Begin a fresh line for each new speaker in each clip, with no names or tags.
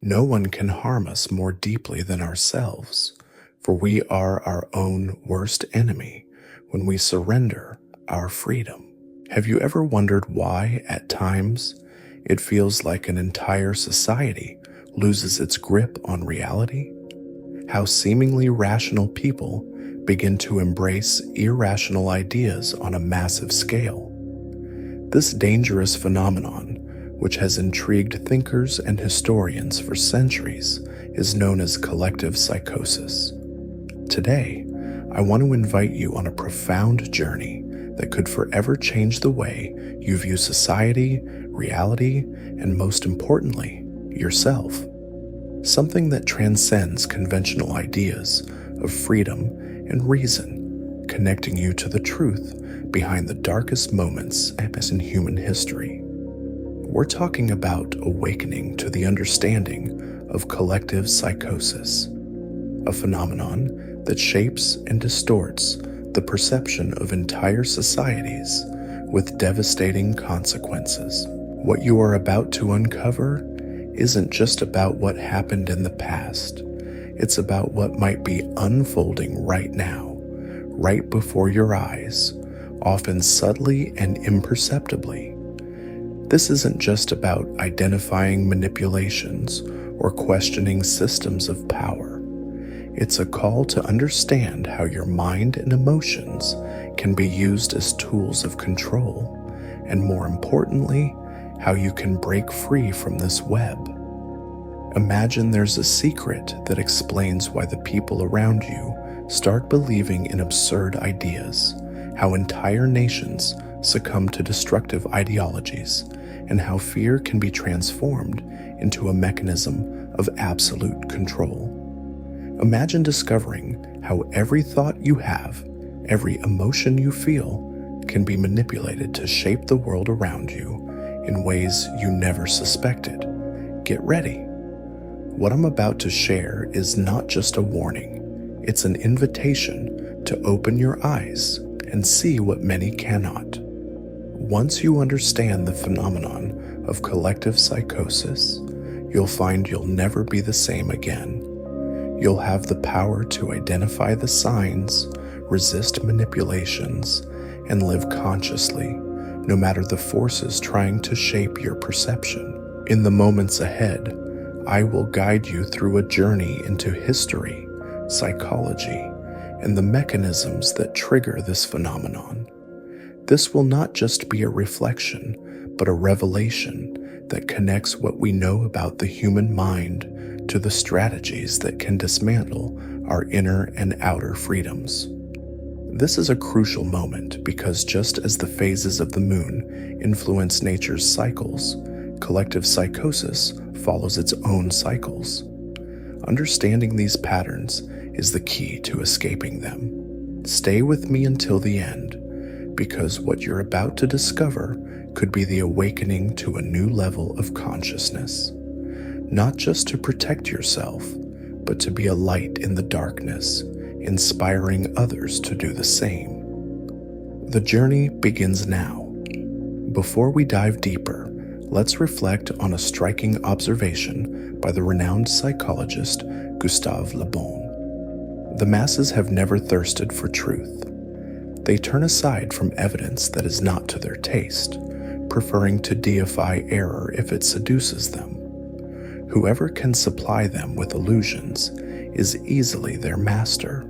No one can harm us more deeply than ourselves, for we are our own worst enemy when we surrender our freedom. Have you ever wondered why, at times, it feels like an entire society loses its grip on reality? How seemingly rational people begin to embrace irrational ideas on a massive scale. This dangerous phenomenon, which has intrigued thinkers and historians for centuries, is known as collective psychosis. Today, I want to invite you on a profound journey that could forever change the way you view society, reality, and most importantly, yourself. Something that transcends conventional ideas of freedom and reason, connecting you to the truth behind the darkest moments in human history. We're talking about awakening to the understanding of collective psychosis, a phenomenon that shapes and distorts the perception of entire societies with devastating consequences. What you are about to uncover isn't just about what happened in the past. It's about what might be unfolding right now, right before your eyes, often subtly and imperceptibly. This isn't just about identifying manipulations or questioning systems of power. It's a call to understand how your mind and emotions can be used as tools of control, and more importantly, how you can break free from this web. Imagine there's a secret that explains why the people around you start believing in absurd ideas, how entire nations succumb to destructive ideologies, and how fear can be transformed into a mechanism of absolute control. Imagine discovering how every thought you have, every emotion you feel, can be manipulated to shape the world around you in ways you never suspected. Get ready. What I'm about to share is not just a warning, it's an invitation to open your eyes and see what many cannot. Once you understand the phenomenon of collective psychosis, you'll find you'll never be the same again. You'll have the power to identify the signs, resist manipulations, and live consciously, no matter the forces trying to shape your perception. In the moments ahead, I will guide you through a journey into history, psychology, and the mechanisms that trigger this phenomenon. This will not just be a reflection, but a revelation that connects what we know about the human mind to the strategies that can dismantle our inner and outer freedoms. This is a crucial moment because just as the phases of the moon influence nature's cycles, collective psychosis follows its own cycles. Understanding these patterns is the key to escaping them. Stay with me until the end, because what you're about to discover could be the awakening to a new level of consciousness. Not just to protect yourself, but to be a light in the darkness, inspiring others to do the same. The journey begins now. Before we dive deeper, let's reflect on a striking observation by the renowned psychologist Gustave Le Bon. The masses have never thirsted for truth. They turn aside from evidence that is not to their taste, preferring to deify error if it seduces them. Whoever can supply them with illusions is easily their master.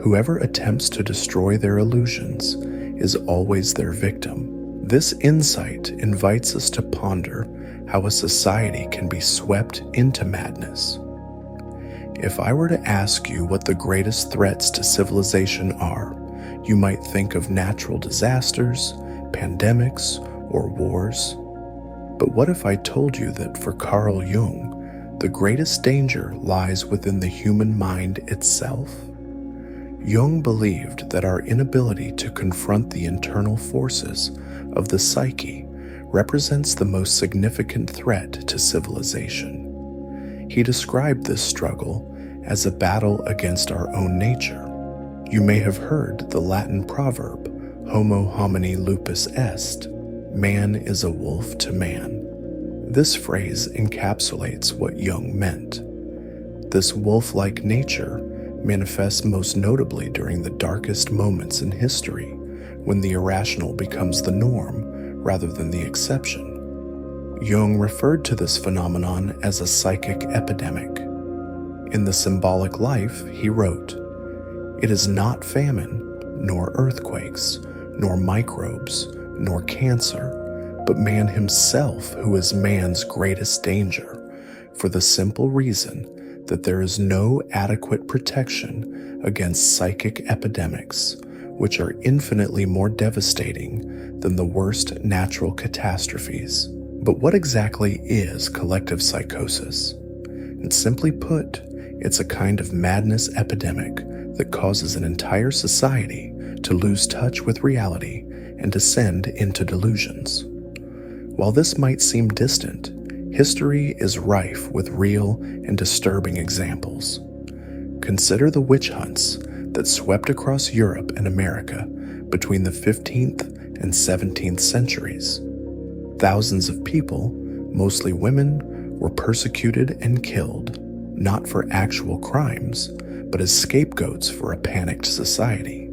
Whoever attempts to destroy their illusions is always their victim. This insight invites us to ponder how a society can be swept into madness. If I were to ask you what the greatest threats to civilization are, you might think of natural disasters, pandemics, or wars. But what if I told you that for Carl Jung, the greatest danger lies within the human mind itself? Jung believed that our inability to confront the internal forces of the psyche represents the most significant threat to civilization. He described this struggle as a battle against our own nature. You may have heard the Latin proverb, homo homini lupus est, man is a wolf to man. This phrase encapsulates what Jung meant. This wolf-like nature manifests most notably during the darkest moments in history, when the irrational becomes the norm rather than the exception. Jung referred to this phenomenon as a psychic epidemic. In The Symbolic Life, he wrote, "It is not famine, nor earthquakes, nor microbes, nor cancer, but man himself who is man's greatest danger, for the simple reason that there is no adequate protection against psychic epidemics, which are infinitely more devastating than the worst natural catastrophes." But what exactly is collective psychosis? And simply put, it's a kind of madness epidemic that causes an entire society to lose touch with reality and descend into delusions. While this might seem distant, history is rife with real and disturbing examples. Consider the witch hunts that swept across Europe and America between the 15th and 17th centuries. Thousands of people, mostly women, were persecuted and killed, not for actual crimes, but as scapegoats for a panicked society.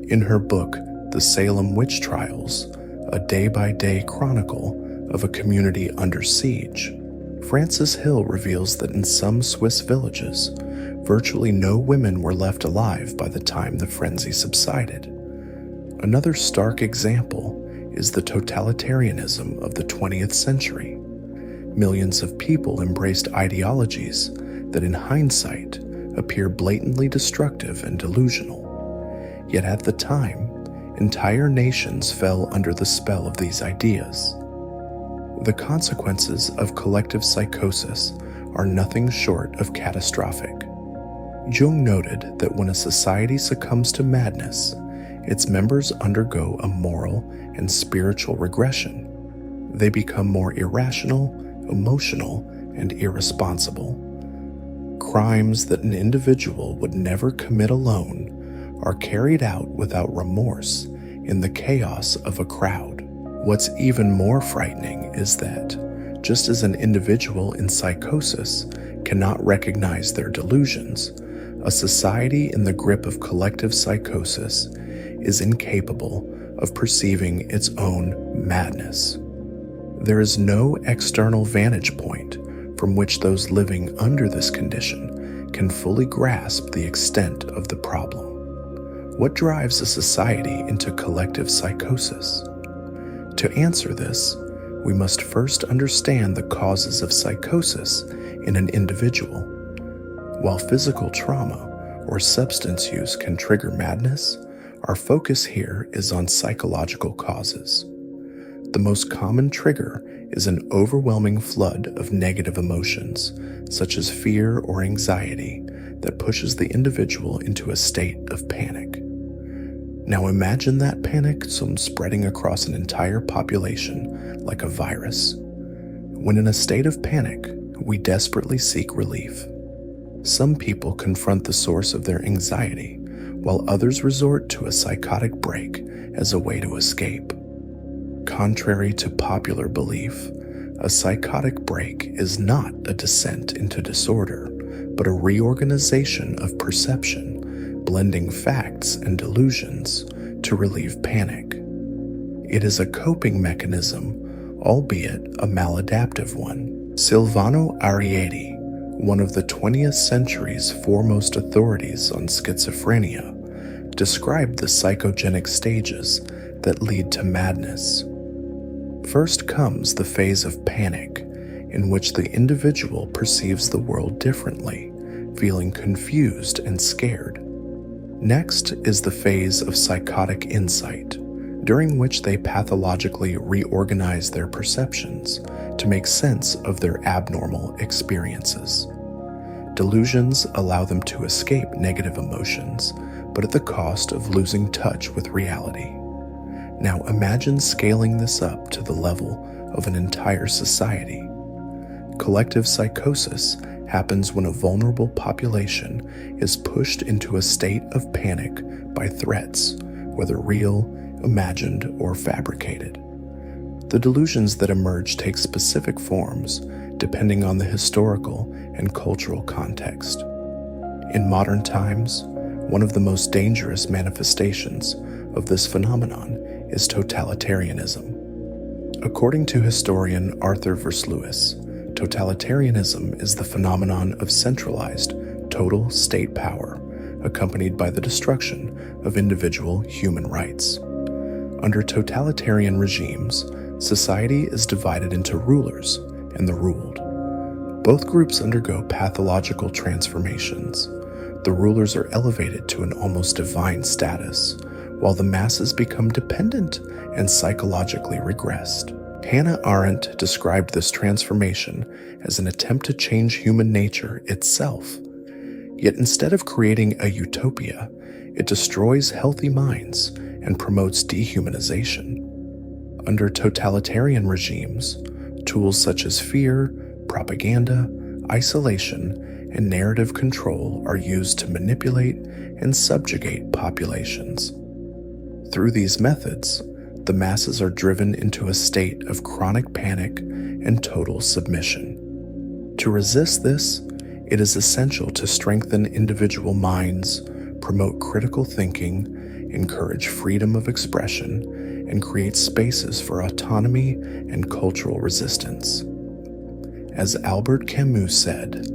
In her book, The Salem Witch Trials, a day-by-day chronicle of a community under siege, Frances Hill reveals that in some Swiss villages, virtually no women were left alive by the time the frenzy subsided. Another stark example is the totalitarianism of the 20th century. Millions of people embraced ideologies that in hindsight appear blatantly destructive and delusional. Yet at the time, entire nations fell under the spell of these ideas. The consequences of collective psychosis are nothing short of catastrophic. Jung noted that when a society succumbs to madness, its members undergo a moral and spiritual regression. They become more irrational, emotional, and irresponsible. Crimes that an individual would never commit alone are carried out without remorse in the chaos of a crowd. What's even more frightening is that, just as an individual in psychosis cannot recognize their delusions, a society in the grip of collective psychosis is incapable of perceiving its own madness. There is no external vantage point from which those living under this condition can fully grasp the extent of the problem. What drives a society into collective psychosis? To answer this, we must first understand the causes of psychosis in an individual. While physical trauma or substance use can trigger madness, our focus here is on psychological causes. The most common trigger is an overwhelming flood of negative emotions, such as fear or anxiety, that pushes the individual into a state of panic. Now imagine that panic spreading across an entire population like a virus. When in a state of panic, we desperately seek relief. Some people confront the source of their anxiety, while others resort to a psychotic break as a way to escape. Contrary to popular belief, a psychotic break is not a descent into disorder, but a reorganization of perception, blending facts and delusions to relieve panic. It is a coping mechanism, albeit a maladaptive one. Silvano Arieti, one of the 20th century's foremost authorities on schizophrenia, described the psychogenic stages that lead to madness. First comes the phase of panic, in which the individual perceives the world differently, feeling confused and scared. Next is the phase of psychotic insight, during which they pathologically reorganize their perceptions to make sense of their abnormal experiences. Delusions allow them to escape negative emotions, but at the cost of losing touch with reality. Now imagine scaling this up to the level of an entire society. Collective psychosis happens when a vulnerable population is pushed into a state of panic by threats, whether real, imagined, or fabricated. The delusions that emerge take specific forms depending on the historical and cultural context. In modern times, one of the most dangerous manifestations of this phenomenon is totalitarianism. According to historian Arthur Lewis, totalitarianism is the phenomenon of centralized, total state power, accompanied by the destruction of individual human rights. Under totalitarian regimes, society is divided into rulers and the ruled. Both groups undergo pathological transformations. The rulers are elevated to an almost divine status, while the masses become dependent and psychologically regressed. Hannah Arendt described this transformation as an attempt to change human nature itself. Yet instead of creating a utopia, it destroys healthy minds and promotes dehumanization. Under totalitarian regimes, tools such as fear, propaganda, isolation, and narrative control are used to manipulate and subjugate populations. Through these methods, the masses are driven into a state of chronic panic and total submission. To resist this, it is essential to strengthen individual minds, promote critical thinking, encourage freedom of expression, and create spaces for autonomy and cultural resistance. As Albert Camus said,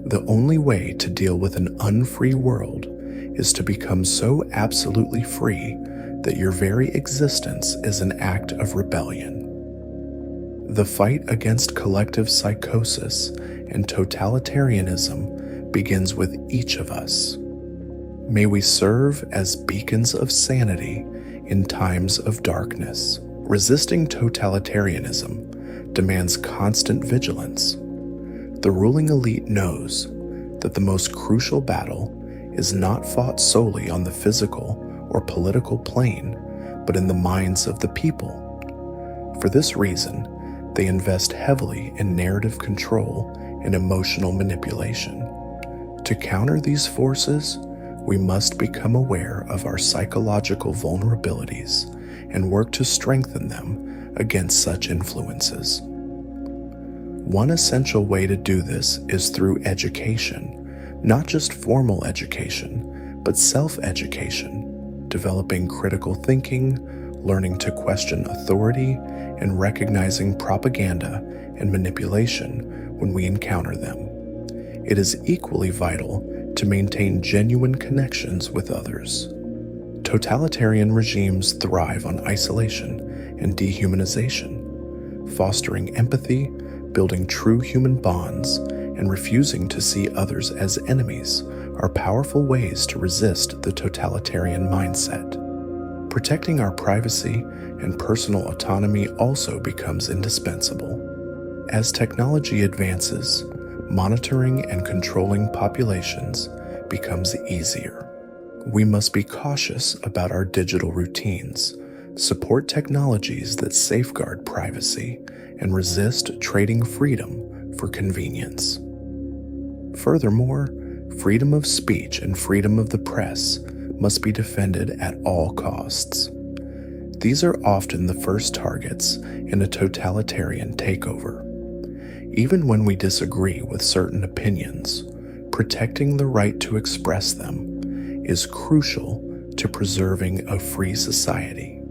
"The only way to deal with an unfree world is to become so absolutely free that your very existence is an act of rebellion." The fight against collective psychosis and totalitarianism begins with each of us. May we serve as beacons of sanity in times of darkness. Resisting totalitarianism demands constant vigilance. The ruling elite knows that the most crucial battle is not fought solely on the physical or political plane, but in the minds of the people. For this reason, they invest heavily in narrative control and emotional manipulation. To counter these forces, we must become aware of our psychological vulnerabilities and work to strengthen them against such influences. One essential way to do this is through education, not just formal education, but self-education, developing critical thinking, learning to question authority, and recognizing propaganda and manipulation when we encounter them. It is equally vital to maintain genuine connections with others. Totalitarian regimes thrive on isolation and dehumanization. Fostering empathy, building true human bonds, and refusing to see others as enemies are powerful ways to resist the totalitarian mindset. Protecting our privacy and personal autonomy also becomes indispensable. As technology advances, monitoring and controlling populations becomes easier. We must be cautious about our digital routines, support technologies that safeguard privacy, and resist trading freedom for convenience. Furthermore, freedom of speech and freedom of the press must be defended at all costs. These are often the first targets in a totalitarian takeover. Even when we disagree with certain opinions, protecting the right to express them is crucial to preserving a free society.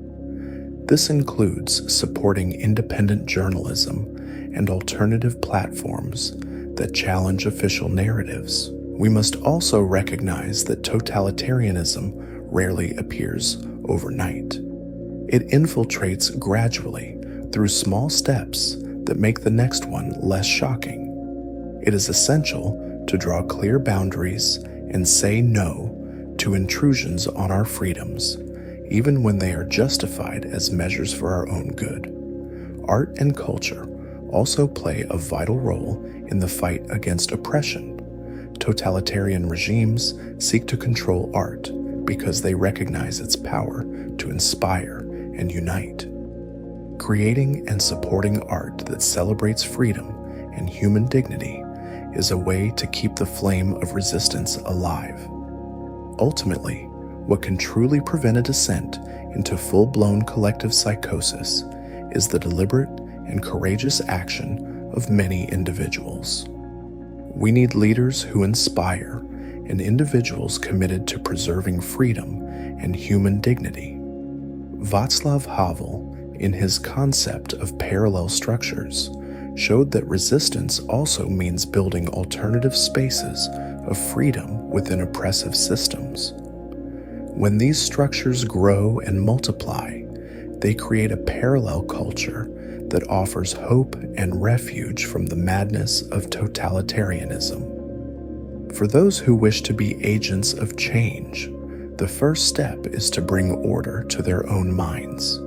This includes supporting independent journalism and alternative platforms that challenge official narratives. We must also recognize that totalitarianism rarely appears overnight. It infiltrates gradually through small steps that make the next one less shocking. It is essential to draw clear boundaries and say no to intrusions on our freedoms, even when they are justified as measures for our own good. Art and culture also play a vital role in the fight against oppression. Totalitarian regimes seek to control art because they recognize its power to inspire and unite. Creating and supporting art that celebrates freedom and human dignity is a way to keep the flame of resistance alive. Ultimately, what can truly prevent a descent into full-blown collective psychosis is the deliberate and courageous action of many individuals. We need leaders who inspire and individuals committed to preserving freedom and human dignity. Václav Havel, in his concept of parallel structures, showed that resistance also means building alternative spaces of freedom within oppressive systems. When these structures grow and multiply, they create a parallel culture that offers hope and refuge from the madness of totalitarianism. For those who wish to be agents of change, the first step is to bring order to their own minds.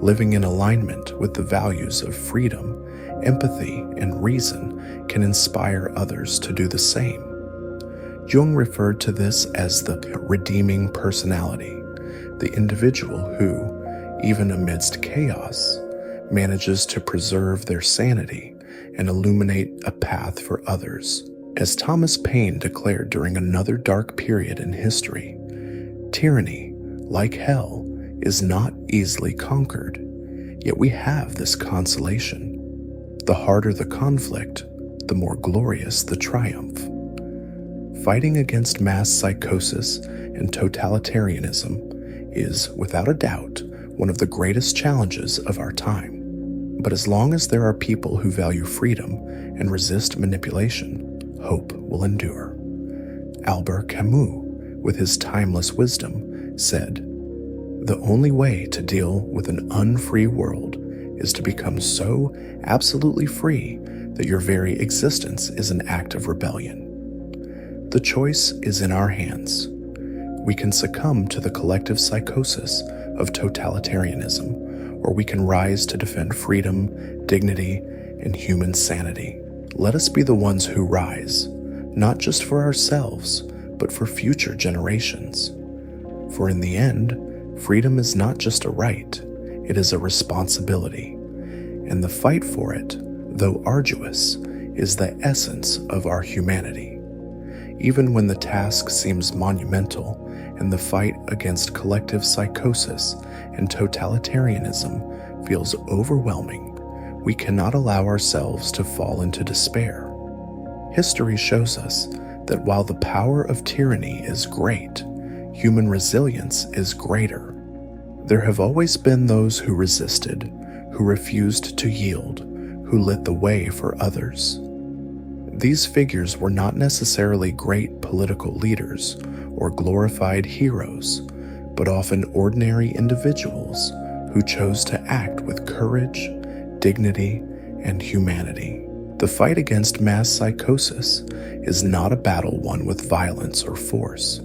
Living in alignment with the values of freedom, empathy, and reason can inspire others to do the same. Jung referred to this as the redeeming personality, the individual who, even amidst chaos, manages to preserve their sanity and illuminate a path for others. As Thomas Paine declared during another dark period in history, tyranny, like hell, is not easily conquered, yet we have this consolation. The harder the conflict, the more glorious the triumph. Fighting against mass psychosis and totalitarianism is, without a doubt, one of the greatest challenges of our time. But as long as there are people who value freedom and resist manipulation, hope will endure. Albert Camus, with his timeless wisdom, said, "The only way to deal with an unfree world is to become so absolutely free that your very existence is an act of rebellion." The choice is in our hands. We can succumb to the collective psychosis of totalitarianism, or we can rise to defend freedom, dignity, and human sanity. Let us be the ones who rise, not just for ourselves, but for future generations. For in the end, freedom is not just a right, it is a responsibility. And the fight for it, though arduous, is the essence of our humanity. Even when the task seems monumental and the fight against collective psychosis and totalitarianism feels overwhelming, we cannot allow ourselves to fall into despair. History shows us that while the power of tyranny is great, human resilience is greater. There have always been those who resisted, who refused to yield, who lit the way for others. These figures were not necessarily great political leaders or glorified heroes, but often ordinary individuals who chose to act with courage, dignity, and humanity. The fight against mass psychosis is not a battle won with violence or force.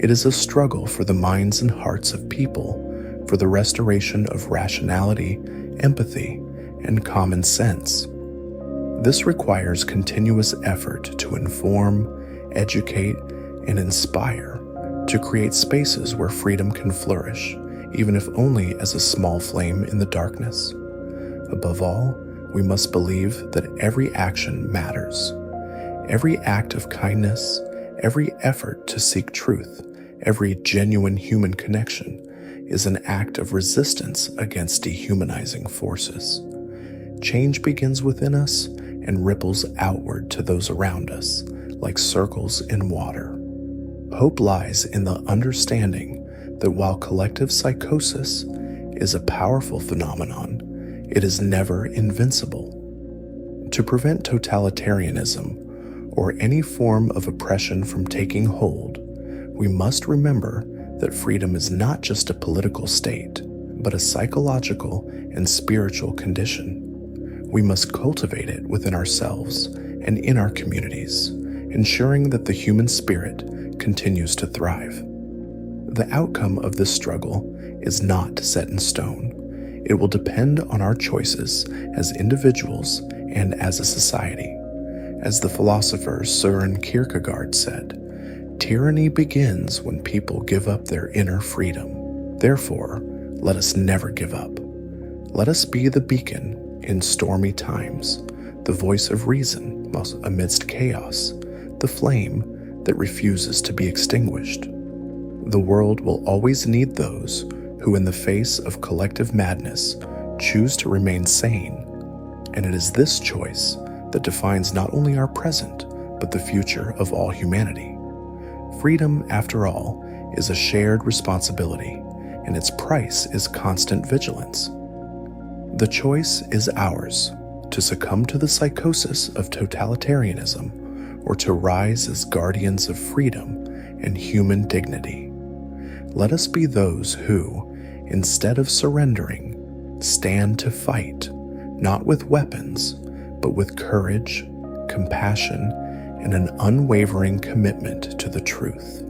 It is a struggle for the minds and hearts of people, for the restoration of rationality, empathy, and common sense. This requires continuous effort to inform, educate, and inspire, to create spaces where freedom can flourish, even if only as a small flame in the darkness. Above all, we must believe that every action matters. Every act of kindness, every effort to seek truth, every genuine human connection is an act of resistance against dehumanizing forces. Change begins within us and ripples outward to those around us, like circles in water. Hope lies in the understanding that while collective psychosis is a powerful phenomenon, it is never invincible. To prevent totalitarianism or any form of oppression from taking hold, we must remember that freedom is not just a political state, but a psychological and spiritual condition. We must cultivate it within ourselves and in our communities, ensuring that the human spirit continues to thrive. The outcome of this struggle is not set in stone. It will depend on our choices as individuals and as a society. As the philosopher Søren Kierkegaard said, "Tyranny begins when people give up their inner freedom. Therefore, let us never give up. Let us be the beacon in stormy times, the voice of reason amidst chaos, the flame that refuses to be extinguished. The world will always need those who, in the face of collective madness, choose to remain sane. And it is this choice that defines not only our present, but the future of all humanity. Freedom, after all, is a shared responsibility, and its price is constant vigilance. The choice is ours to succumb to the psychosis of totalitarianism or to rise as guardians of freedom and human dignity. Let us be those who, instead of surrendering, stand to fight, not with weapons, but with courage, compassion, and an unwavering commitment to the truth.